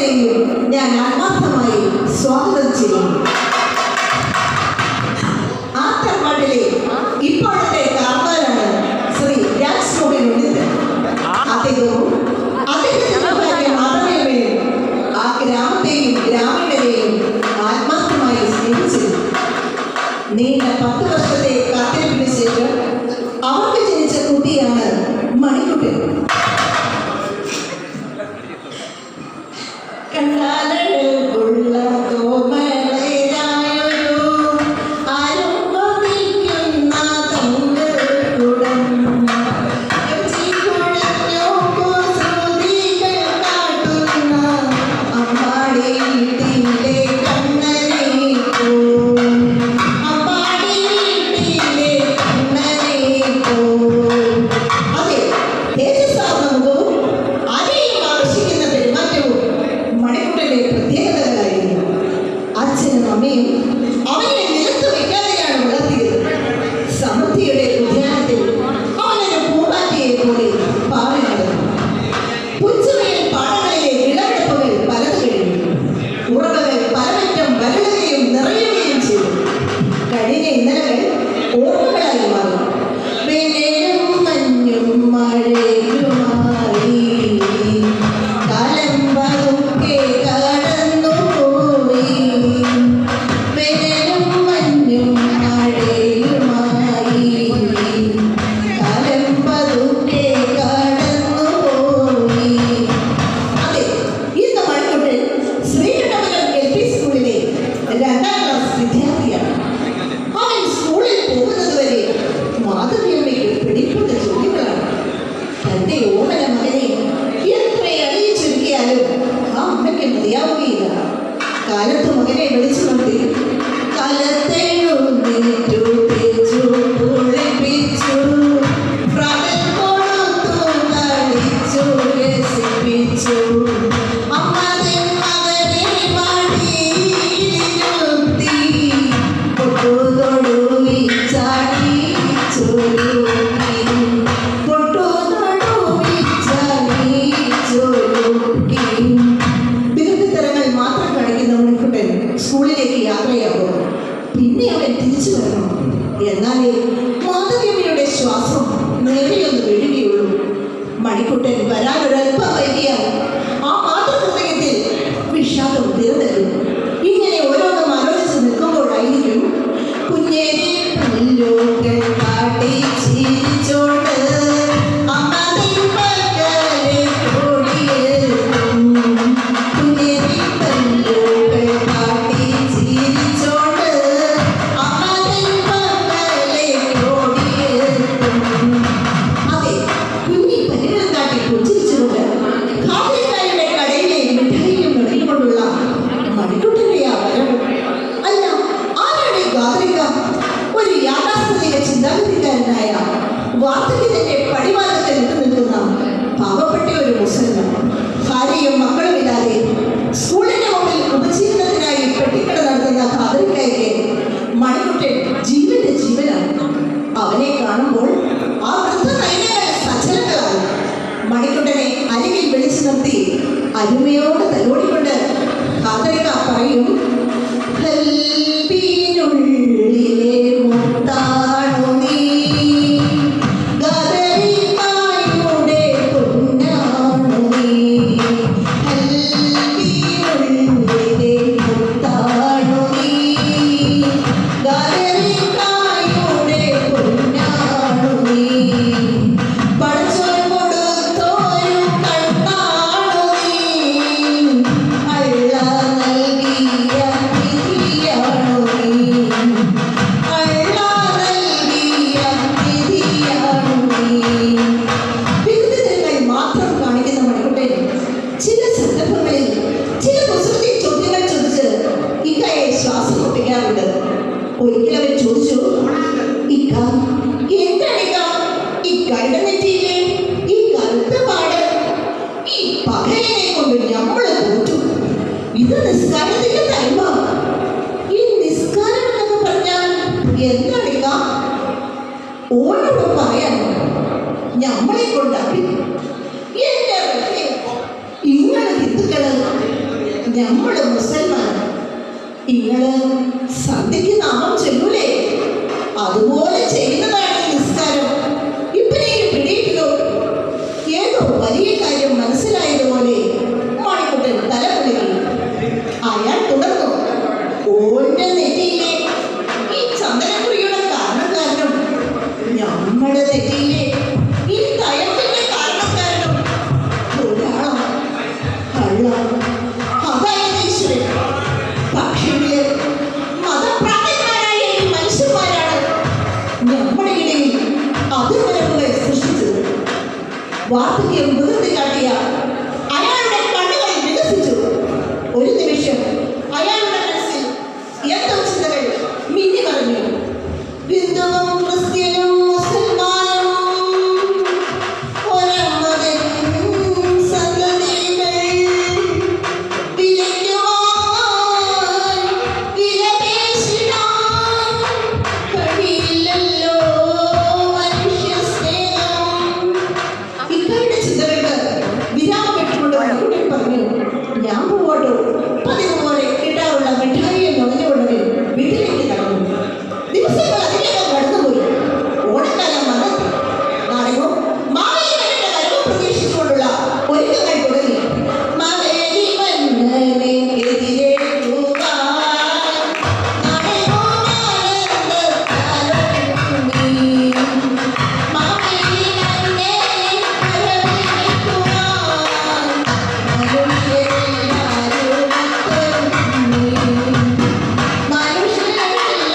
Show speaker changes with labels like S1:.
S1: ഓരോരുത്തരെയും ഞാൻ ആത്മാർത്ഥമായി സ്വാഗതം ചെയ്യുന്നു. ആ തറവാട്ടിലെ ഇപ്പോഴത്തെ കാർമാരാണ് ശ്രീ രാജ് സ്വാമിയുള്ളത്. അദ്ദേഹവും അദ്ദേഹത്തിന്റെ ഭാര്യ മാധവിയമ്മയും ആ ഗ്രാമത്തെയും ഗ്രാമീണരെയും ആത്മാർത്ഥമായി സ്നേഹിച്ചിരുന്നു. നീണ്ട 10 വർഷത്തെ കാത്തിരിപ്പിന് ശേഷം അവർക്ക് ജനിച്ച കുട്ടിയാണ് മണിക്കുട്ടൻ. കാലത്ത് മകനെ വിളിച്ചു നിർത്തി സ്കൂളിലേക്ക് യാത്രയാകും. പിന്നെ അവൻ തിരിച്ചു വരണം. എന്നാലേ മാധവിയമ്മയുടെ ശ്വാസം നേരെയൊന്ന് വീഴുകയുള്ളൂ. മണിക്കുട്ടൻ വരാനൊരൽപ്പം വൈകിയാൽ ആ മാതൃഹൃദയത്തിൽ വിഷാദം നിറഞ്ഞു. ഇങ്ങനെ ഓരോന്നും ആലോചിച്ച് നിൽക്കുമ്പോഴായിരിക്കും കുഞ്ഞേരി പുല്ലോകൾ കാട്ടി ചിരിച്ചോണ്ട് വാർദ്ധക്യത്തിന്റെ പടിവാദത്തിൽ നിൽക്കുന്ന പാവപ്പെട്ട ഒരു മുസൽമാൻ ഭാര്യയും മക്കളുമില്ലാതെ സ്കൂളിന്റെ മുമ്പിൽ ഉപജീവനത്തിനായി പെട്ടിക്കട നടത്തുന്ന ഖാദറിക്കായ്ക്ക് മണിക്കുട്ടൻ ജീവന്റെ ജീവനാണ്. അവനെ കാണുമ്പോൾ ആ വൃദ്ധ നയനങ്ങൾ സജലങ്ങളാണ്. മണിക്കുട്ടനെ അരികിൽ വിളിച്ചു നിർത്തി അരുമയോട് തലോടിക്കൊണ്ട് ഖാദറിക്ക പറയും, ഒരിക്കൽ അവൻ ചോദിച്ചു, ഈ കറുത്ത പാട് ഈ പകലിനെ കൊണ്ട് നമ്മള് തോറ്റു. ഇത് നിസ്കാരത്തിന്റെ ടൈമ. ഈ നിസ്കാരം എന്നൊക്കെ പറഞ്ഞാൽ എന്താണിക്ക? ഓരോട് പറയാൻ നമ്മളെ കൊണ്ടാക്കി എന്റെ ഇങ്ങനെ ഹിന്ദുക്കള് സന്ധ്യയ്ക്ക് നാമം ചൊല്ലൂലേ, അതുപോലെ ചെയ്യുന്നതാണ് ഈ നിസ്കാരം. ഇപ്പനെയും പിടിയിട്ടോ. ഏതോ വലിയ കാര്യം മനസ്സിലായതുപോലെ മണിക്കുട്ടൻ തലമുടികൾ. അയാൾ തുടർന്നു. ഓന്റെ നെറ്റിയിലെ ഈ ചന്ദനക്കുറിയുടെ കാരണക്കാരനും നമ്മുടെ നെറ്റിയിലെ ഈ തയത്തിന്റെ കാരണക്കാരനും ഒരാളോ അല്ല, അതായത് ഈശ്വരൻ. പക്ഷേ മതപ്രാപ്തന്മാരായ ഈ മനുഷ്യന്മാരാണ് നമ്മുടെ ഇടയിൽ അതിർവരമ്പുകൾ സൃഷ്ടിച്ചത്. വാർദ്ധക്യം